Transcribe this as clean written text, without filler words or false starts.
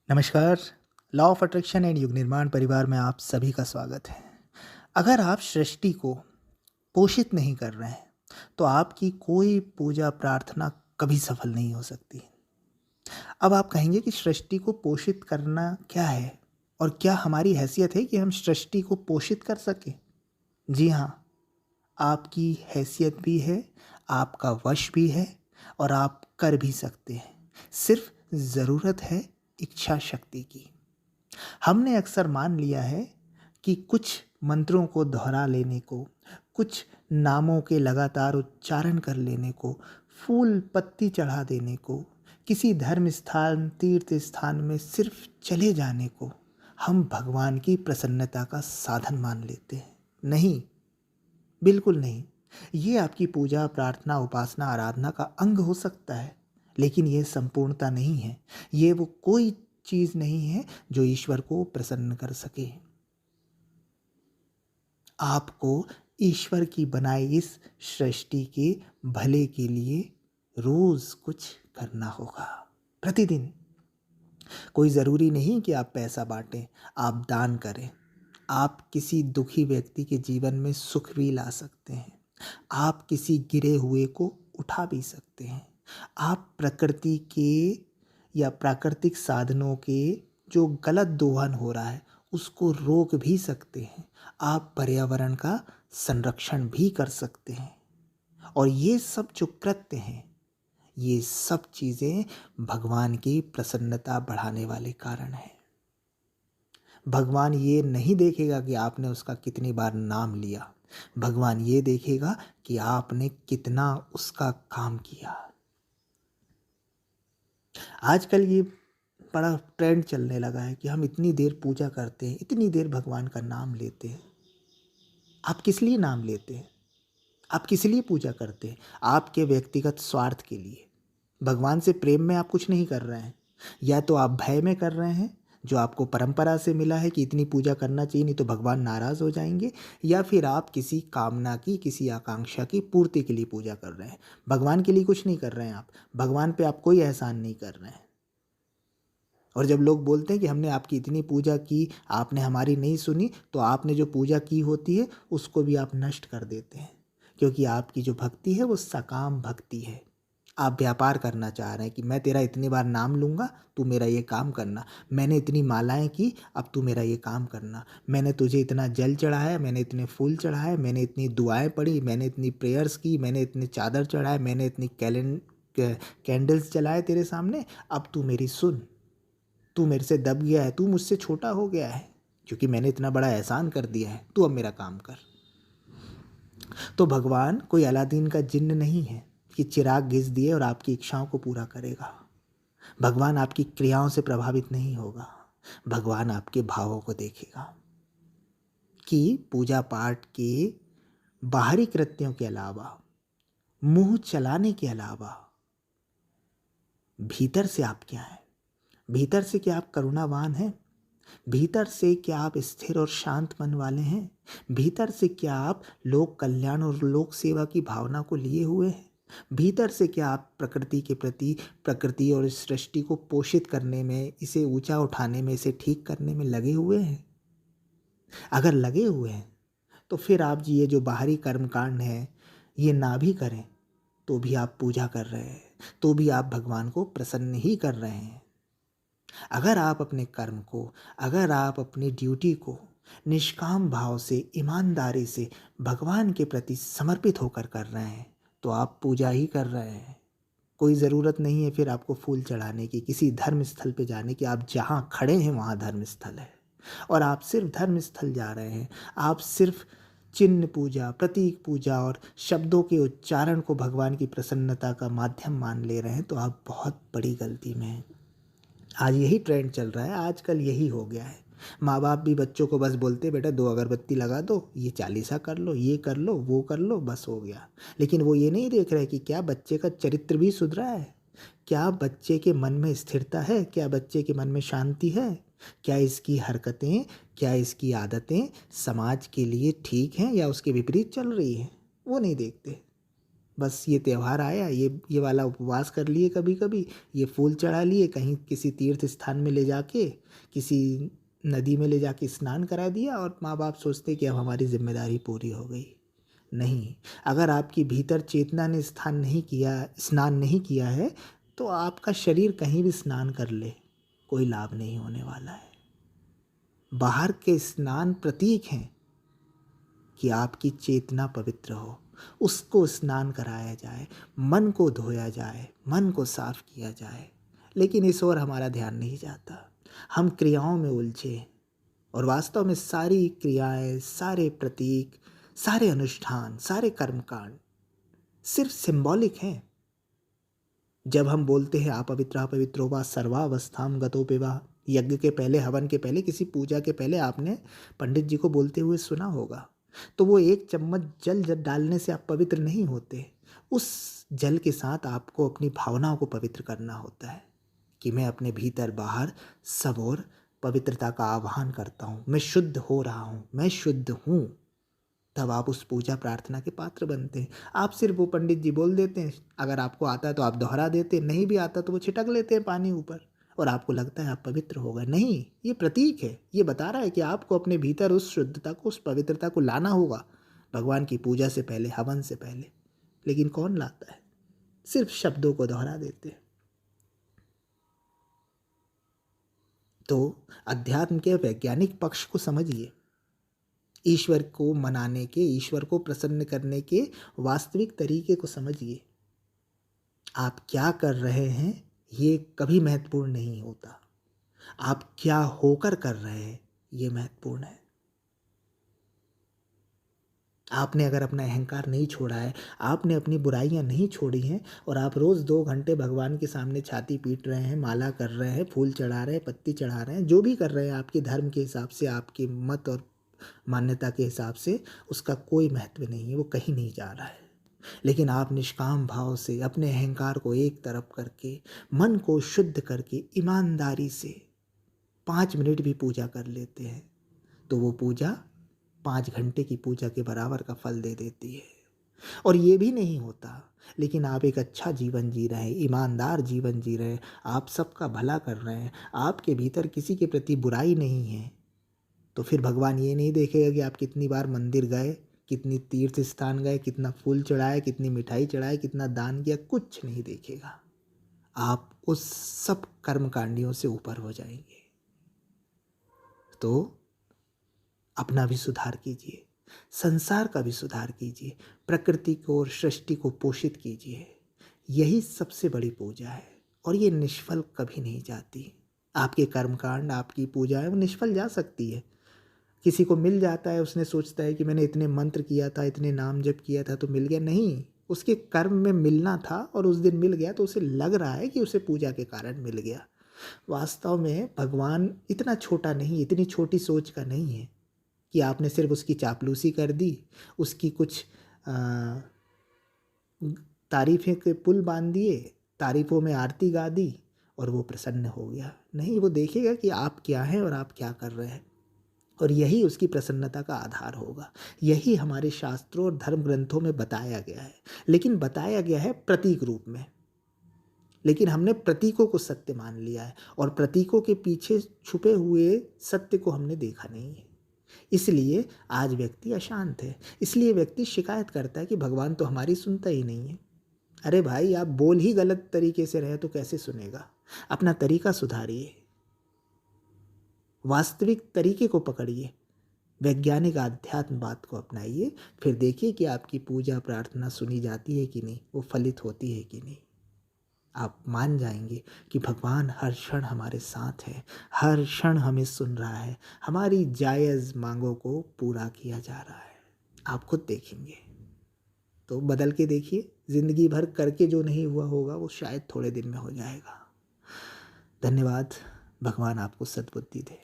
नमस्कार। Law of attraction and युग निर्माण परिवार में आप सभी का स्वागत है। अगर आप सृष्टि को पोषित नहीं कर रहे हैं तो आपकी कोई पूजा प्रार्थना कभी सफल नहीं हो सकती। अब आप कहेंगे कि सृष्टि को पोषित करना क्या है और क्या हमारी हैसियत है कि हम सृष्टि को पोषित कर सकें? जी हाँ, आपकी हैसियत भी है, आपका वश भी है और आप कर भी सकते हैं। सिर्फ ज़रूरत है इच्छा शक्ति की। हमने अक्सर मान लिया है कि कुछ मंत्रों को दोहरा लेने को, कुछ नामों के लगातार उच्चारण कर लेने को, फूल पत्ती चढ़ा देने को, किसी धर्म स्थान तीर्थ स्थान में सिर्फ चले जाने को हम भगवान की प्रसन्नता का साधन मान लेते हैं। नहीं, बिल्कुल नहीं। ये आपकी पूजा प्रार्थना उपासना आराधना का अंग हो सकता है, लेकिन ये संपूर्णता नहीं है। ये वो कोई चीज़ नहीं है जो ईश्वर को प्रसन्न कर सके। आपको ईश्वर की बनाई इस सृष्टि के भले के लिए रोज कुछ करना होगा, प्रतिदिन। कोई ज़रूरी नहीं कि आप पैसा बांटें, आप दान करें। आप किसी दुखी व्यक्ति के जीवन में सुख भी ला सकते हैं। आप किसी गिरे हुए को उठा भी सकते हैं। आप प्रकृति के या प्राकृतिक साधनों के जो गलत दोहन हो रहा है उसको रोक भी सकते हैं। आप पर्यावरण का संरक्षण भी कर सकते हैं। और ये सब जो कृत्य हैं, ये सब चीज़ें भगवान की प्रसन्नता बढ़ाने वाले कारण हैं। भगवान ये नहीं देखेगा कि आपने उसका कितनी बार नाम लिया। भगवान ये देखेगा कि आपने कितना उसका काम किया। आजकल ये बड़ा ट्रेंड चलने लगा है कि हम इतनी देर पूजा करते हैं, इतनी देर भगवान का नाम लेते हैं। आप किस लिए नाम लेते हैं? आप किस लिए पूजा करते हैं? आपके व्यक्तिगत स्वार्थ के लिए। भगवान से प्रेम में आप कुछ नहीं कर रहे हैं। या तो आप भय में कर रहे हैं, जो आपको परंपरा से मिला है कि इतनी पूजा करना चाहिए नहीं तो भगवान नाराज़ हो जाएंगे, या फिर आप किसी कामना की, किसी आकांक्षा की पूर्ति के लिए पूजा कर रहे हैं। भगवान के लिए कुछ नहीं कर रहे हैं आप। भगवान पे आप कोई एहसान नहीं कर रहे हैं। और जब लोग बोलते हैं कि हमने आपकी इतनी पूजा की, आपने हमारी नहीं सुनी, तो आपने जो पूजा की होती है उसको भी आप नष्ट कर देते हैं। क्योंकि आपकी जो भक्ति है वो सकाम भक्ति है। आप व्यापार करना चाह रहे हैं कि मैं तेरा इतनी बार नाम लूँगा, तू मेरा ये काम करना। मैंने इतनी मालाएं की, अब तू मेरा ये काम करना। मैंने तुझे इतना जल चढ़ाया, मैंने इतने फूल चढ़ाए, मैंने इतनी दुआएं पढ़ी, मैंने इतनी प्रेयर्स की, मैंने इतने चादर चढ़ाए, मैंने इतनी कैंडल्स जलाए तेरे सामने। अब तू मेरी सुन। तू मेरे से दब गया है, तू मुझसे छोटा हो गया है, क्योंकि मैंने इतना बड़ा एहसान कर दिया है। तू अब मेरा काम कर। तो भगवान कोई अलादीन का जिन्न नहीं है कि चिराग घिस दिए और आपकी इच्छाओं को पूरा करेगा। भगवान आपकी क्रियाओं से प्रभावित नहीं होगा। भगवान आपके भावों को देखेगा कि पूजा पाठ के बाहरी कृत्यों के अलावा, मुंह चलाने के अलावा, भीतर से आप क्या हैं? भीतर से क्या आप करुणावान हैं? भीतर से क्या आप स्थिर और शांत मन वाले हैं? भीतर से क्या आप लोक कल्याण और लोक सेवा की भावना को लिए हुए हैं? भीतर से क्या आप प्रकृति के प्रति, प्रकृति और इस सृष्टि को पोषित करने में, इसे ऊंचा उठाने में, इसे ठीक करने में लगे हुए हैं? अगर लगे हुए हैं तो फिर आप ये जो बाहरी कर्मकांड है ये ना भी करें तो भी आप पूजा कर रहे हैं, तो भी आप भगवान को प्रसन्न ही कर रहे हैं। अगर आप अपने कर्म को, अगर आप अपनी ड्यूटी को निष्काम भाव से, ईमानदारी से भगवान के प्रति समर्पित होकर कर रहे हैं तो आप पूजा ही कर रहे हैं। कोई ज़रूरत नहीं है फिर आपको फूल चढ़ाने की, किसी धर्म स्थल पे जाने की। आप जहाँ खड़े हैं वहाँ धर्म स्थल है और आप सिर्फ धर्म स्थल जा रहे हैं। आप सिर्फ चिन्ह पूजा, प्रतीक पूजा और शब्दों के उच्चारण को भगवान की प्रसन्नता का माध्यम मान ले रहे हैं तो आप बहुत बड़ी गलती में हैं। आज यही ट्रेंड चल रहा है, आजकल यही हो गया है। माँ बाप भी बच्चों को बस बोलते बेटा 2 अगरबत्ती लगा दो, ये चालीसा कर लो, ये कर लो, वो कर लो, बस हो गया। लेकिन वो ये नहीं देख रहे कि क्या बच्चे का चरित्र भी सुधरा है, क्या बच्चे के मन में स्थिरता है, क्या बच्चे के मन में शांति है, क्या इसकी हरकतें, क्या इसकी आदतें समाज के लिए ठीक हैं या उसके विपरीत चल रही हैं। वो नहीं देखते। बस ये त्यौहार आया, ये वाला उपवास कर लिए, कभी कभी ये फूल चढ़ा लिए, कहीं किसी तीर्थ स्थान में ले जाके, किसी नदी में ले जाके स्नान करा दिया, और माँ बाप सोचते कि अब हमारी जिम्मेदारी पूरी हो गई। नहीं, अगर आपकी भीतर चेतना ने स्नान नहीं किया है, तो आपका शरीर कहीं भी स्नान कर ले, कोई लाभ नहीं होने वाला है। बाहर के स्नान प्रतीक हैं कि आपकी चेतना पवित्र हो, उसको स्नान कराया जाए, मन को धोया जाए, मन को साफ किया जाए। लेकिन इस ओर हमारा ध्यान नहीं जाता, हम क्रियाओं में उलझे, और वास्तव में सारी क्रियाएं, सारे प्रतीक, सारे अनुष्ठान, सारे कर्मकांड सिर्फ सिंबॉलिक हैं। जब हम बोलते हैं अपवित्रो वा सर्वावस्थाम गतोपिवा, यज्ञ के पहले, हवन के पहले, किसी पूजा के पहले आपने पंडित जी को बोलते हुए सुना होगा, तो वो 1 चम्मच जल डालने से आप पवित्र नहीं होते। उस जल के साथ आपको अपनी भावनाओं को पवित्र करना होता है कि मैं अपने भीतर बाहर सब ओर पवित्रता का आह्वान करता हूँ, मैं शुद्ध हो रहा हूँ, मैं शुद्ध हूँ। तब आप उस पूजा प्रार्थना के पात्र बनते हैं। आप सिर्फ वो पंडित जी बोल देते हैं, अगर आपको आता है तो आप दोहरा देते हैं, नहीं भी आता तो वो छिटक लेते हैं पानी ऊपर, और आपको लगता है आप पवित्र हो गए। नहीं, ये प्रतीक है, ये बता रहा है कि आपको अपने भीतर उस शुद्धता को, उस पवित्रता को लाना होगा भगवान की पूजा से पहले, हवन से पहले। लेकिन कौन लाता है? सिर्फ शब्दों को दोहरा देते हैं। तो अध्यात्म के वैज्ञानिक पक्ष को समझिए, ईश्वर को मनाने के, ईश्वर को प्रसन्न करने के वास्तविक तरीके को समझिए। आप क्या कर रहे हैं ये कभी महत्वपूर्ण नहीं होता, आप क्या होकर कर रहे हैं ये महत्वपूर्ण है। आपने अगर अपना अहंकार नहीं छोड़ा है, आपने अपनी बुराइयां नहीं छोड़ी हैं, और आप रोज़ 2 घंटे भगवान के सामने छाती पीट रहे हैं, माला कर रहे हैं, फूल चढ़ा रहे हैं, पत्ती चढ़ा रहे हैं, जो भी कर रहे हैं आपके धर्म के हिसाब से, आपके मत और मान्यता के हिसाब से, उसका कोई महत्व नहीं है, वो कहीं नहीं जा रहा है। लेकिन आप निष्काम भाव से अपने अहंकार को एक तरफ करके, मन को शुद्ध करके, ईमानदारी से 5 मिनट भी पूजा कर लेते हैं, तो वो पूजा 5 घंटे की पूजा के बराबर का फल दे देती है। और ये भी नहीं होता, लेकिन आप एक अच्छा जीवन जी रहे हैं, ईमानदार जीवन जी रहे हैं, आप सबका भला कर रहे हैं, आपके भीतर किसी के प्रति बुराई नहीं है, तो फिर भगवान ये नहीं देखेगा कि आप कितनी बार मंदिर गए, कितनी तीर्थ स्थान गए, कितना फूल चढ़ाए, कितनी मिठाई चढ़ाए, कितना दान किया, कुछ नहीं देखेगा। आप उस सब कर्मकांडियों से ऊपर हो जाएंगे। तो अपना भी सुधार कीजिए, संसार का भी सुधार कीजिए, प्रकृति को और सृष्टि को पोषित कीजिए। यही सबसे बड़ी पूजा है, और ये निष्फल कभी नहीं जाती। आपके कर्मकांड, आपकी पूजा है, वो निष्फल जा सकती है। किसी को मिल जाता है, उसने सोचता है कि मैंने इतने मंत्र किया था, इतने नाम जप किया था तो मिल गया। नहीं, उसके कर्म में मिलना था और उस दिन मिल गया, तो उसे लग रहा है कि उसे पूजा के कारण मिल गया। वास्तव में भगवान इतना छोटा नहीं, इतनी छोटी सोच का नहीं है कि आपने सिर्फ उसकी चापलूसी कर दी, उसकी कुछ तारीफ़ें के पुल बांध दिए, तारीफ़ों में आरती गा दी और वो प्रसन्न हो गया। नहीं, वो देखेगा कि आप क्या हैं और आप क्या कर रहे हैं, और यही उसकी प्रसन्नता का आधार होगा। यही हमारे शास्त्रों और धर्म ग्रंथों में बताया गया है, लेकिन बताया गया है प्रतीक रूप में। लेकिन हमने प्रतीकों को सत्य मान लिया है, और प्रतीकों के पीछे छुपे हुए सत्य को हमने देखा नहीं है। इसलिए आज व्यक्ति अशांत है, इसलिए व्यक्ति शिकायत करता है कि भगवान तो हमारी सुनता ही नहीं है। अरे भाई, आप बोल ही गलत तरीके से रहे तो कैसे सुनेगा? अपना तरीका सुधारिए, वास्तविक तरीके को पकड़िए, वैज्ञानिक आध्यात्मवाद को अपनाइए, फिर देखिए कि आपकी पूजा प्रार्थना सुनी जाती है कि नहीं, वो फलित होती है कि नहीं। आप मान जाएंगे कि भगवान हर क्षण हमारे साथ है, हर क्षण हमें सुन रहा है, हमारी जायज़ मांगों को पूरा किया जा रहा है। आप खुद देखेंगे, तो बदल के देखिए। ज़िंदगी भर करके जो नहीं हुआ होगा वो शायद थोड़े दिन में हो जाएगा। धन्यवाद। भगवान आपको सद्बुद्धि दे।